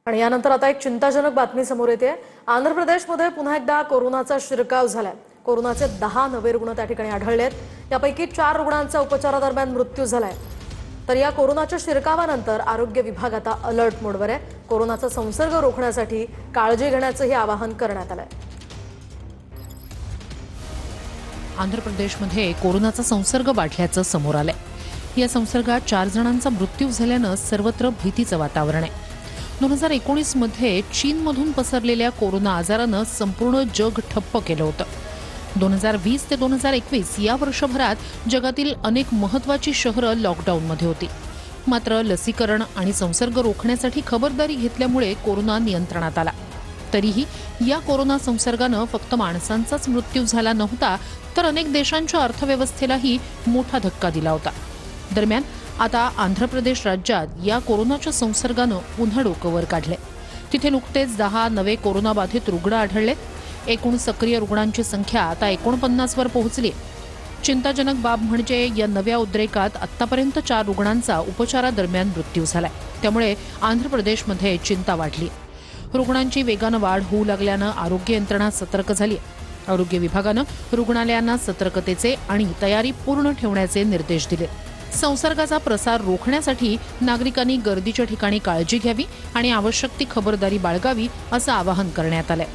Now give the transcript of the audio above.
आणि यानंतर आता एक चिंताजनक बातमी समोर येते। आंध्र प्रदेशमध्ये पुन्हा एकदा कोरोनाचा शिरकाव झालाय। कोरोनाचे 10 नवे रुग्ण त्या ठिकाणी आढळलेत। यापैकी 4 रुग्णांचा उपचारादरम्यान मृत्यू झालाय। तर या कोरोनाच्या शिरकावानंतर आरोग्य विभाग आता अलर्ट मोडवर आहे। कोरोनाचा संसर्ग रोखण्यासाठी काळजी घेण्याचंही आवाहन करण्यात आलंय। आंध्र प्रदेशमध्ये कोरोनाचा संसर्ग वाढल्याचं समोर आलंय। या संसर्गात 4 जणांचा मृत्यू झाल्यानं सर्वत्र भीतीचं वातावरण आहे। 2019 मध्ये चीनमधून पसरलेल्या कोरोना आजारानं संपूर्ण जग ठप्प केलं होतं। 2020 ते 2021 या वर्षभरात जगातील अनेक महत्त्वाची शहरं लॉकडाऊनमध्ये होती। मात्र लसीकरण आणि संसर्ग रोखण्यासाठी खबरदारी घेतल्यामुळे कोरोना नियंत्रणात आला। तरीही या कोरोना संसर्गानं फक्त माणसांचाच मृत्यू झाला नव्हता, तर अनेक देशांच्या अर्थव्यवस्थेलाही मोठा धक्का दिला होता। दरम्यान आता आंध्र प्रदेश राज्यात या कोरोनाच्या संसर्गानं पुन्हा डोकं वर काढले। तिथे नुकतेच 10 नवे कोरोनाबाधित रुग्ण आढळले। एकूण सक्रिय रुग्णांची संख्या आता 49 वर पोहोचली। चिंताजनक बाब म्हणजे या नव्या उद्रेकात आतापर्यंत 4 रुग्णांचा उपचारादरम्यान मृत्यू झालाय। त्यामुळे आंध्र प्रदेशमध्ये चिंता वाढली। रुग्णांची वेगानं वाढ होऊ लागल्यानं आरोग्य यंत्रणा सतर्क झाली। आरोग्य विभागानं रुग्णालयांना सतर्कतेचे आणि तयारी पूर्ण ठेवण्याचे निर्देश दिले। संसर्गाचा प्रसार रोखण्यासाठी नागरिकांनी गर्दीच्या ठिकाणी काळजी घ्यावी आणि आवश्यक ती खबरदारी बाळगावी असं आवाहन करण्यात आलंय।